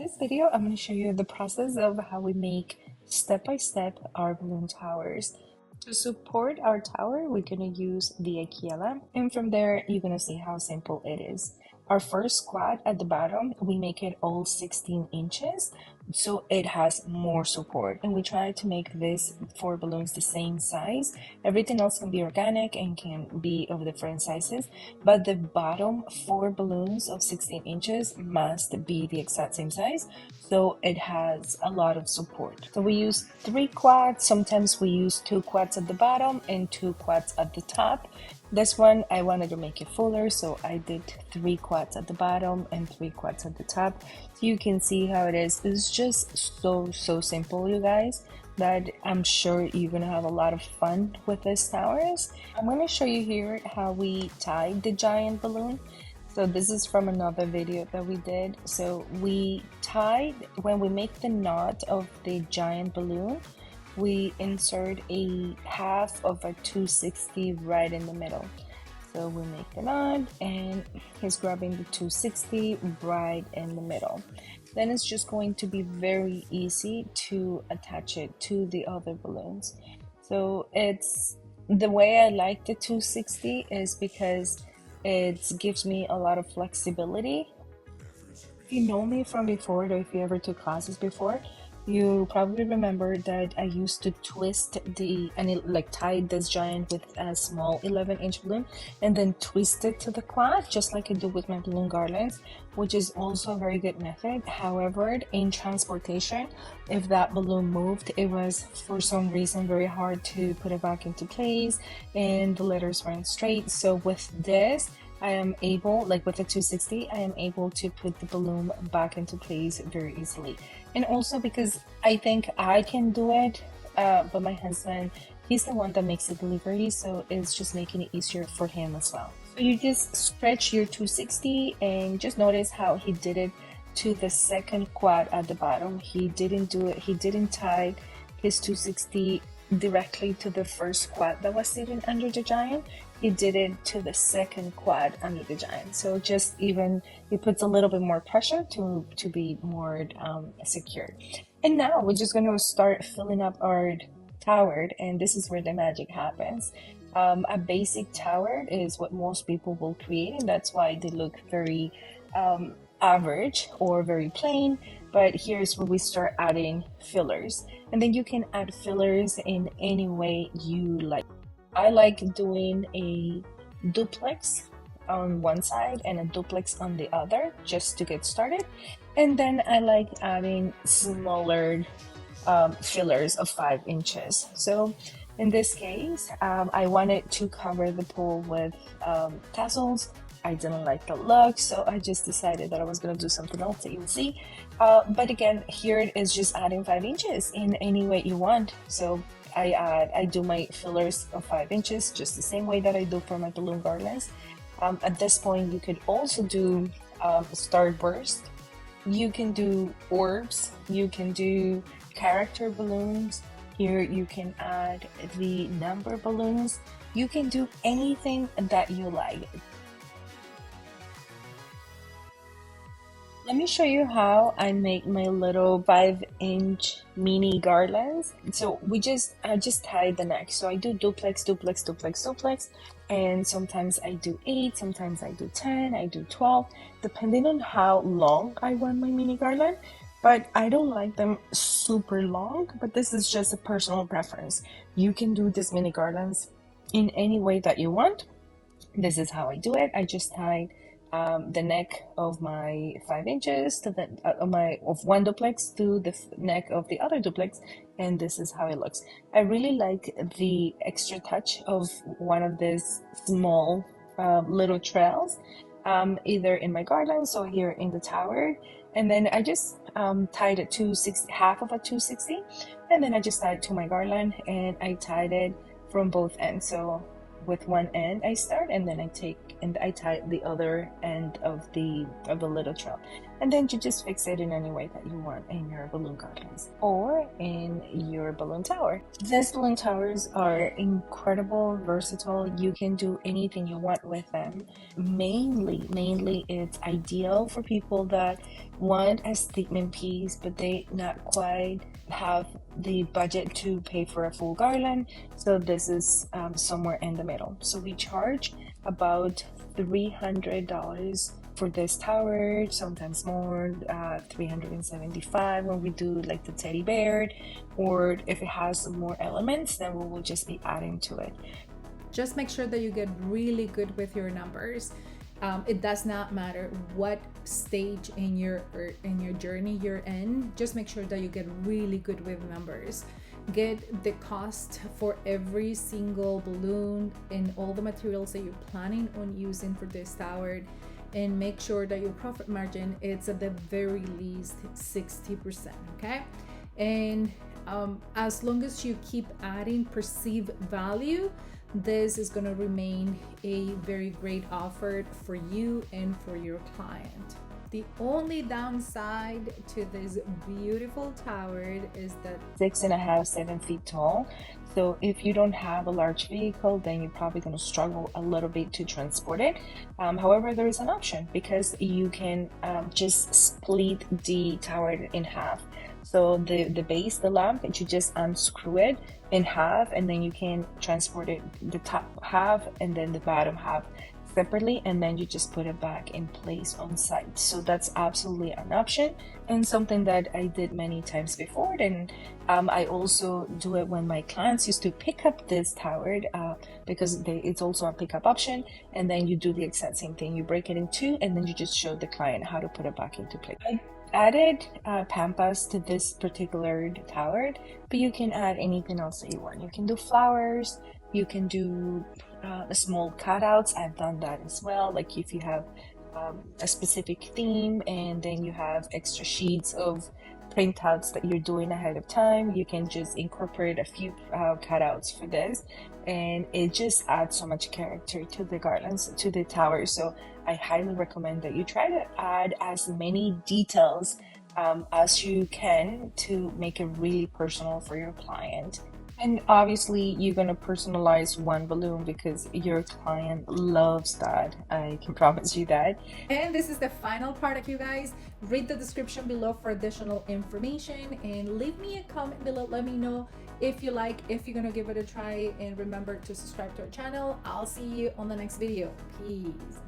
this video, I'm going to show you the process of how we make step by step our balloon towers. To support our tower, we're going to use the IKEA lamp, and from there, you're going to see how simple it is. Our first quad at the bottom, we make it all 16 inches, so it has more support. And we try to make this four balloons the same size. Everything else can be organic and can be of different sizes, but the bottom four balloons of 16 inches must be the exact same size, so it has a lot of support. So we use 3 quads. Sometimes we use 2 quads at the bottom and 2 quads at the top. This one I wanted to make it fuller, so I did 3 quads at the bottom and 3 quads at the top. So you can see how it is. It's just so simple, you guys, that I'm sure you're gonna have a lot of fun with these towers. I'm gonna show you here how we tied the giant balloon. So this is from another video that we did. So we tied, when we make the knot of the giant balloon, we insert a half of a 260 right in the middle. So we make the knot and he's grabbing the 260 right in the middle. Then it's just going to be very easy to attach it to the other balloons. So it's the way I like the 260 is because it gives me a lot of flexibility. If you know me from before, or if you ever took classes before, you probably remember that I used to twist like tied this giant with a small 11-inch balloon and then twist it to the quad, just like I do with my balloon garlands, which is also a very good method. However, in transportation, if that balloon moved, it was for some reason very hard to put it back into place and the letters weren't straight. So with this, I am able, like with the 260, I am able to put the balloon back into place very easily. And also because I think I can do it, but my husband, he's the one that makes the delivery, so it's just making it easier for him as well. So you just stretch your 260 and just notice how he did it to the second quad at the bottom. He didn't tie his 260 directly to the first quad that was sitting under the giant. He did it to the second quad under the giant, so just even it puts a little bit more pressure to be more secure. And now we're just going to start filling up our tower, and this is where the magic happens. A basic tower is what most people will create, and that's why they look very average or very plain. But here's where we start adding fillers, and then you can add fillers in any way you like. I like doing a duplex on one side and a duplex on the other just to get started, and then I like adding smaller fillers of 5 inches. So in this case, I wanted to cover the pool with tassels. I didn't like the look, so I just decided that I was going to do something else that you'll see. But again, here it is just adding 5 inches in any way you want. So I do my fillers of 5 inches just the same way that I do for my balloon garlands. At this point, you could also do starburst. You can do orbs. You can do character balloons. Here you can add the number balloons. You can do anything that you like. Let me show you how I make my little 5-inch mini garlands. So I just tie the neck. So I do duplex, duplex, duplex, duplex, and sometimes I do 8, sometimes I do 10, I do 12, depending on how long I want my mini garland. But I don't like them super long, but this is just a personal preference. You can do these mini garlands in any way that you want. This is how I do it. I just tie the neck of my 5 inches to the of one duplex to the neck of the other duplex, and this is how it looks. I really like the extra touch of one of these small little trails, either in my garlands or here in the tower. And then I just tied it to half of a 260, and then I just tied it to my garland, and I tied it from both ends. So with one end I start, and then I tie the other end of the little trail. and then you just fix it in any way that you want in your balloon garlands or in your balloon tower. These balloon towers are incredible, versatile. You can do anything you want with them. Mainly it's ideal for people that want a statement piece but they not quite have the budget to pay for a full garland. So this is somewhere in the middle. So we charge about $300 for this tower, sometimes more, 375 when we do like the teddy bear, or if it has some more elements, then we will just be adding to it. Just make sure that you get really good with your numbers. It does not matter what stage in your journey you're in. Just make sure that you get really good with numbers. Get the cost for every single balloon and all the materials that you're planning on using for this tower, and make sure that your profit margin is at the very least 60%. Okay, and as long as you keep adding perceived value, this is going to remain a very great offer for you and for your client. The only downside to this beautiful tower is that 6.5, 7 feet tall. So if you don't have a large vehicle, then you're probably going to struggle a little bit to transport it. However, there is an option because you can just split the tower in half. So the base, the lamp, you just unscrew it in half, and then you can transport it the top half and then the bottom half separately, and then you just put it back in place on site. So that's absolutely an option and something that I did many times before. And I also do it when my clients used to pick up this tower because it's also a pickup option, and then you do the exact same thing. You break it in two and then you just show the client how to put it back into place. I added pampas to this particular tower, but you can add anything else that you want. You can do flowers, you can do small cutouts. I've done that as well. Like if you have a specific theme and then you have extra sheets of printouts that you're doing ahead of time, you can just incorporate a few cutouts for this, and it just adds so much character to the garlands, to the tower. So I highly recommend that you try to add as many details as you can to make it really personal for your client. And obviously you're going to personalize one balloon because your client loves that. I can promise you that. And this is the final part, you guys. Read the description below for additional information and leave me a comment below. Let me know if you're gonna give it a try, and remember to subscribe to our channel. I'll see you on the next video. Peace.